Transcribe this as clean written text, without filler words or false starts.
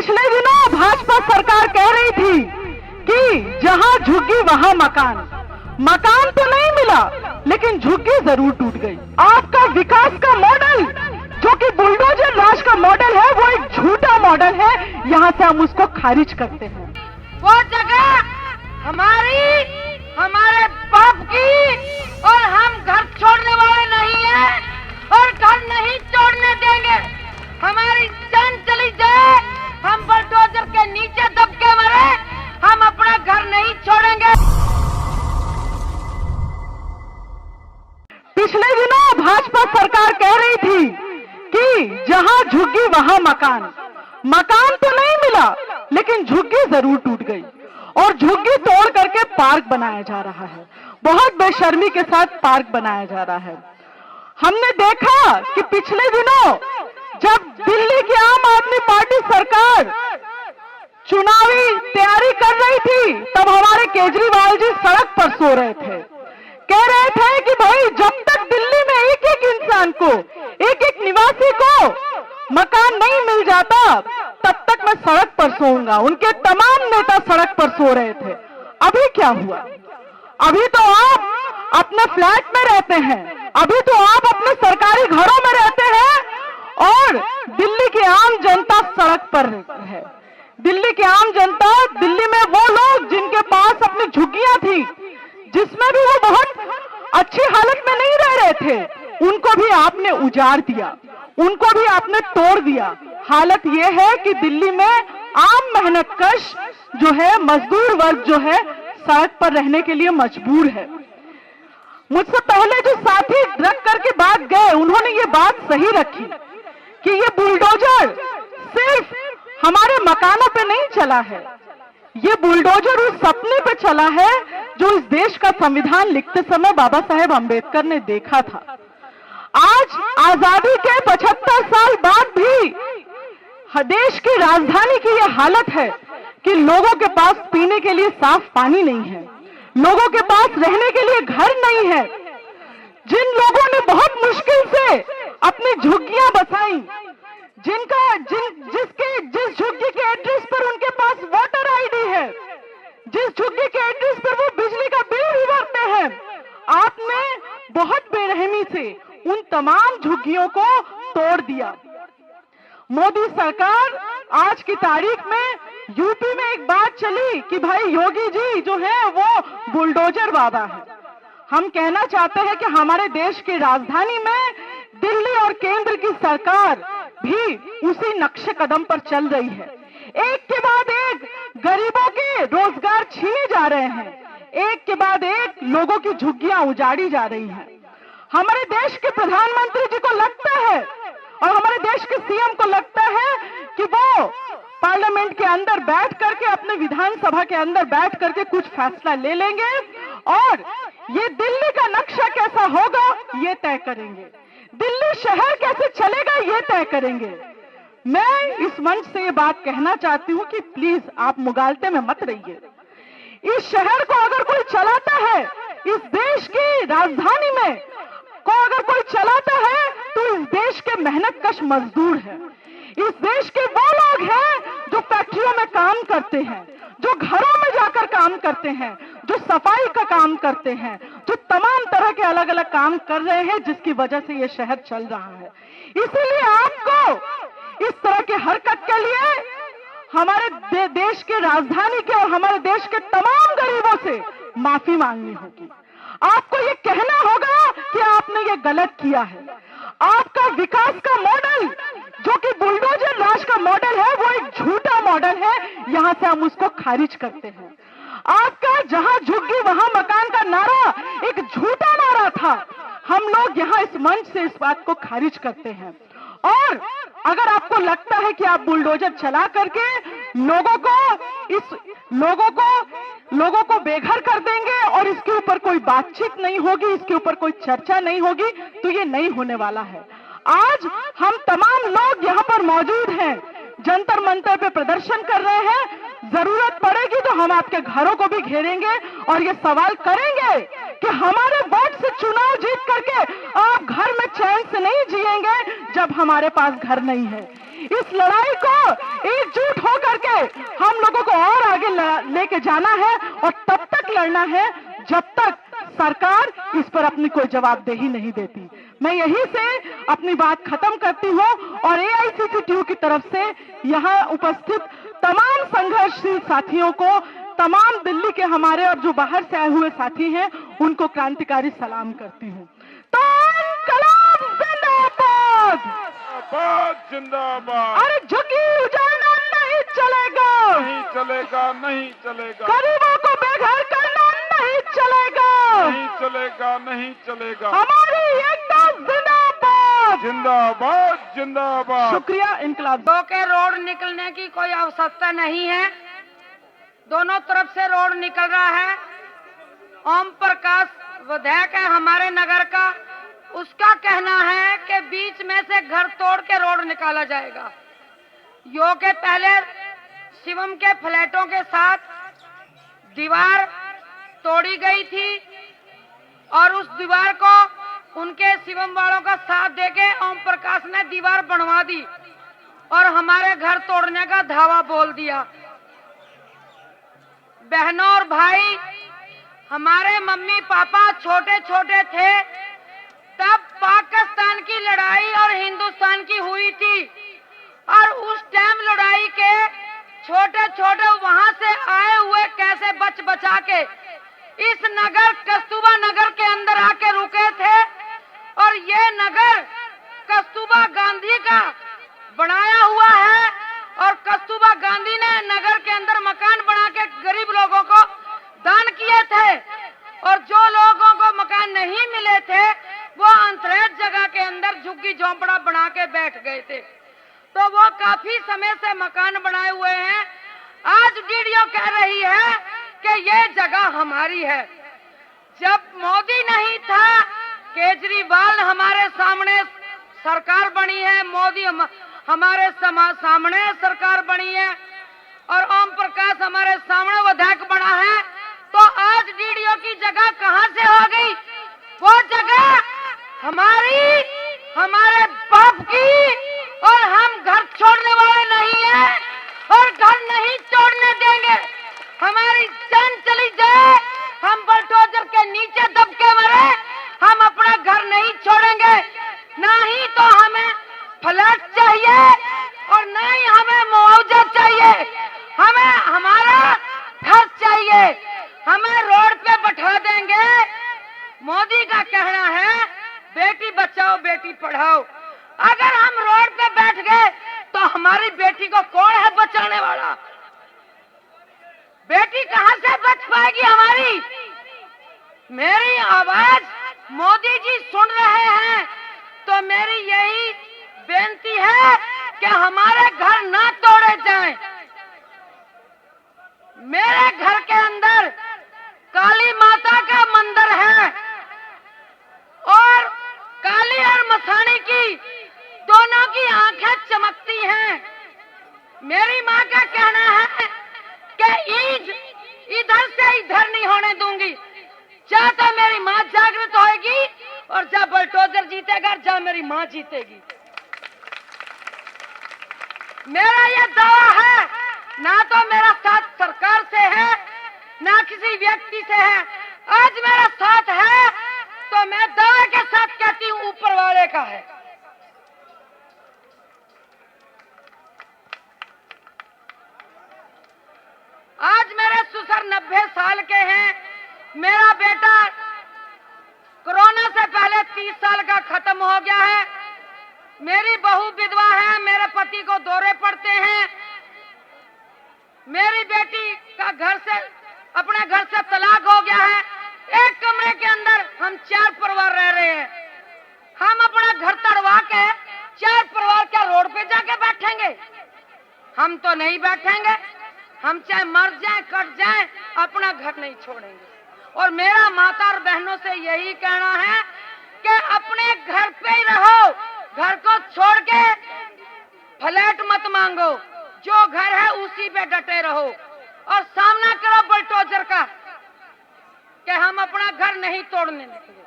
पिछले दिनों भाजपा सरकार कह रही थी कि जहां झुग्गी वहां मकान। मकान तो नहीं मिला, लेकिन झुग्गी जरूर टूट गई। आपका विकास का मॉडल जो कि बुलडोजर राज का मॉडल है, वो एक झूठा मॉडल है। यहां से हम उसको खारिज करते हैं। वो जगह हमारे बाप की, और हम घर छोड़ने वाले नहीं हैं और घर नहीं छोड़ने देंगे। हमारी जान चली जाए, हम बुलडोजर के नीचे दब के मरे, हम अपना घर नहीं छोड़ेंगे। पिछले दिनों भाजपा सरकार कह रही थी कि जहां झुग्गी वहां मकान। मकान तो नहीं मिला, लेकिन झुग्गी जरूर टूट गई और झुग्गी तोड़ करके पार्क बनाया जा रहा है। बहुत बेशर्मी के साथ पार्क बनाया जा रहा है। हमने देखा कि पिछले दिनों जब दिल्ली की आम आदमी पार्टी सरकार चुनावी तैयारी कर रही थी, तब हमारे केजरीवाल जी सड़क पर सो रहे थे। कह रहे थे कि भाई जब तक दिल्ली में एक एक इंसान को, एक एक निवासी को मकान नहीं मिल जाता, तब तक मैं सड़क पर सोऊंगा। उनके तमाम नेता सड़क पर सो रहे थे। अभी क्या हुआ? अभी तो आप अपने फ्लैट में रहते हैं, अभी तो आप अपने सरकारी घरों में रहते हैं और दिल्ली की आम जनता सड़क पर है। दिल्ली की आम जनता, दिल्ली में वो लोग जिनके पास अपनी झुग्गियां थी, जिसमें भी वो बहुत अच्छी हालत में नहीं रह रहे थे, उनको भी आपने उजाड़ दिया, उनको भी आपने तोड़ दिया। हालत ये है कि दिल्ली में आम मेहनतकश जो है, मजदूर वर्ग जो है, सड़क पर रहने के लिए मजबूर है। मुझसे पहले जो साथी रख करके बात गए, उन्होंने ये बात सही रखी कि ये बुलडोजर सिर्फ हमारे मकानों पे नहीं चला है, ये बुलडोजर उस सपने पे चला है जो इस देश का संविधान लिखते समय बाबा साहेब अम्बेडकर ने देखा था। आज आजादी के 75 साल बाद भी देश की राजधानी की यह हालत है कि लोगों के पास पीने के लिए साफ पानी नहीं है, लोगों के पास रहने के लिए घर नहीं है। जिन लोगों ने बहुत मुश्किल से अपनी झुग्गियां बसाई, जिस झुग्गी के एड्रेस पर उनके पास वोटर आईडी है, जिस झुग्गी के एड्रेस पर वो बिजली का बिल भी भरते हैं, आपने बहुत बेरहमी से उन तमाम झुग्गियों को तोड़ दिया। मोदी सरकार आज की तारीख में यूपी में एक बात चली कि भाई योगी जी जो है वो बुलडोजर बाबा है। हम कहना चाहते हैं कि हमारे देश की राजधानी में दिल्ली और केंद्र की सरकार भी उसी नक्शे कदम पर चल रही है। एक के बाद एक गरीबों के रोजगार छीने जा रहे हैं, एक के बाद एक लोगों की झुग्गियां उजाड़ी जा रही हैं। हमारे देश के प्रधानमंत्री जी को लगता है और हमारे देश के सीएम को लगता है कि वो पार्लियामेंट के अंदर बैठ करके, अपने विधानसभा के अंदर बैठ करके कुछ फैसला ले लेंगे और ये दिल्ली का नक्शा कैसा होगा ये तय करेंगे, दिल्ली शहर कैसे चलेगा ये तय करेंगे। मैं इस मंच से ये बात कहना चाहती हूँ कि प्लीज आप मुगालते में मत रहिए। इस शहर को अगर कोई चलाता है, इस देश की राजधानी में को अगर कोई चलाता है, तो इस देश के मेहनतकश मजदूर हैं। इस देश के वो लोग हैं जो फैक्ट्रियों में काम करते हैं, जो घरों में जाकर काम करते हैं, जो सफाई का काम करते हैं, जो तमाम तरह के अलग अलग काम कर रहे हैं, जिसकी वजह से ये शहर चल रहा है। इसीलिए आपको इस तरह की हरकत के लिए हमारे देश के राजधानी के और हमारे देश के तमाम गरीबों से माफी मांगनी होगी। आपको ये कहना होगा कि आपने ये गलत किया है। आपका विकास का मॉडल जो कि बुलडोजर राज का मॉडल है, वो एक झूठा मॉडल है। यहां से हम उसको खारिज करते हैं। आपका जहां झुग्गी वहां मकान का नारा एक झूठा नारा था। हम लोग यहां इस मंच से इस बात को खारिज करते हैं। और अगर आपको लगता है कि आप बुलडोजर चला करके लोगों को बेघर कर देंगे और इसके ऊपर कोई बातचीत नहीं होगी, इसके ऊपर कोई चर्चा नहीं होगी, तो ये नहीं होने वाला है। आज हम तमाम लोग यहाँ पर मौजूद हैं, जंतर मंतर पे प्रदर्शन कर रहे हैं। जरूरत पड़ेगी तो हम आपके घरों को भी घेरेंगे और ये सवाल करेंगे कि हमारे वोट से चुनाव जीत करके आप घर में चैन से नहीं जिएंगे जब हमारे पास घर नहीं है। इस लड़ाई को एकजुट होकर लेके जाना है और तब तक लड़ना है जब तक सरकार इस पर अपनी कोई जवाबदेही नहीं देती। मैं यहीं से अपनी बात खत्म करती हूं और एआईसीसीटीयू की तरफ से यहां उपस्थित तमाम संघर्षशील साथियों को, तमाम दिल्ली के हमारे और जो बाहर से आए हुए साथी हैं, उनको क्रांतिकारी सलाम करती हूं। तो इनकलाब जिंदाबाद, जिंदाबाद। अरे झुकी उजाड़ना नहीं चलेगा, नहीं चलेगा, नहीं चलेगा, गरीबों को बेघर करना नहीं चलेगा, नहीं चलेगा, नहीं चलेगा। हमारी एकता जिंदाबाद, जिंदाबाद, जिंदाबाद। शुक्रिया। इनकलाब दो के रोड निकलने की कोई आवश्यकता नहीं है, दोनों तरफ से रोड निकल रहा है। ओम प्रकाश विधायक है हमारे नगर का, उसका कहना है कि बीच में से घर तोड़ के रोड निकाला जाएगा। यो के पहले शिवम के फ्लैटों के साथ दीवार तोड़ी गई थी और उस दीवार को उनके शिवम वालों का साथ देके ओम प्रकाश ने दीवार बनवा दी और हमारे घर तोड़ने का धावा बोल दिया। बहनों और भाई, हमारे मम्मी पापा छोटे छोटे थे तब पाकिस्तान की लड़ाई और हिंदुस्तान की हुई थी और उस टाइम लड़ाई के छोटे छोटे वहां से आए हुए कैसे बच बचा के इस नगर कस्तूरबा नगर के अंदर आके रुके थे और ये नगर कस्तूरबा गांधी का बनाया हुआ है और कस्तूरबा गांधी ने नगर के अंदर मकान बना के गरीब लोगों को दान किए थे और जो लोगों को मकान नहीं मिले थे वो अंतरेज जगह के अंदर झुग्गी झोंपड़ा बना के बैठ गए थे। तो वो काफी समय से मकान बनाए हुए हैं। आज वीडियो कह रही है कि ये जगह हमारी है। जब मोदी नहीं था, केजरीवाल हमारे सामने सरकार बनी है, मोदी हमारे सामने सरकार बनी है और ओम प्रकाश हमारे सामने विधायक बना है, तो आज डीडीओ की जगह कहां से हो गई? वो जगह हमारी, हमारे बाप की, और हम घर छोड़ने वाले नहीं हैं और घर नहीं छोड़ने देंगे। हमारी जान चली जाए, हम बुलडोजर के नीचे दब के मरे, हम अपना घर नहीं छोड़ेंगे। ना ही तो हमें फ्लैट चाहिए और ना ही हमें मुआवजा चाहिए, हमें हमारा घर चाहिए। हमें रोड पे बैठा देंगे। मोदी का कहना है बेटी बचाओ बेटी पढ़ाओ। अगर हम रोड पे बैठ गए तो हमारी बेटी को कौन है बचाने वाला? बेटी कहां से बच पाएगी हमारी? मेरी आवाज मोदी जी सुन रहे हैं तो मेरी यही बेनती है कि हमारे घर ना तोड़े जाएं। मेरे घर के अंदर काली माता का मंदिर है और काली और मसानी की दोनों की आंखें चमकती हैं। मेरी माँ का कहना है कि ईद इधर से इधर नहीं होने दूंगी। जा तो मेरी माँ जागृत होएगी और जा बुलडोजर जीतेगा, जा मेरी माँ जीतेगी। मेरा यह दावा है, ना तो मेरा साथ सरकार से है ना किसी व्यक्ति से है। आज मेरा साथ है तो मैं दावे के साथ कहती हूँ ऊपर वाले का है। आज मेरे ससुर 90 साल के हैं। मेरा बेटा कोरोना से पहले 30 साल का खत्म हो गया है। मेरी बहू विधवा है, मेरे पति को दौरे पड़ते हैं। मेरी बेटी का घर से, अपने घर से तलाक हो गया है। एक कमरे के अंदर हम 4 परिवार रह रहे हैं। हम अपना घर तड़वा के 4 परिवार क्या रोड पे जाके बैठेंगे? हम तो नहीं बैठेंगे। हम चाहे मर जाएं, कट जाएं, अपना घर नहीं छोड़ेंगे। और मेरा माता और बहनों से यही कहना है कि अपने घर पे ही रहो, घर को छोड़ के फ्लैट मत मांगो। जो घर है उसी पे डटे रहो और सामना करो बुलडोजर का कि हम अपना घर नहीं तोड़ने देंगे।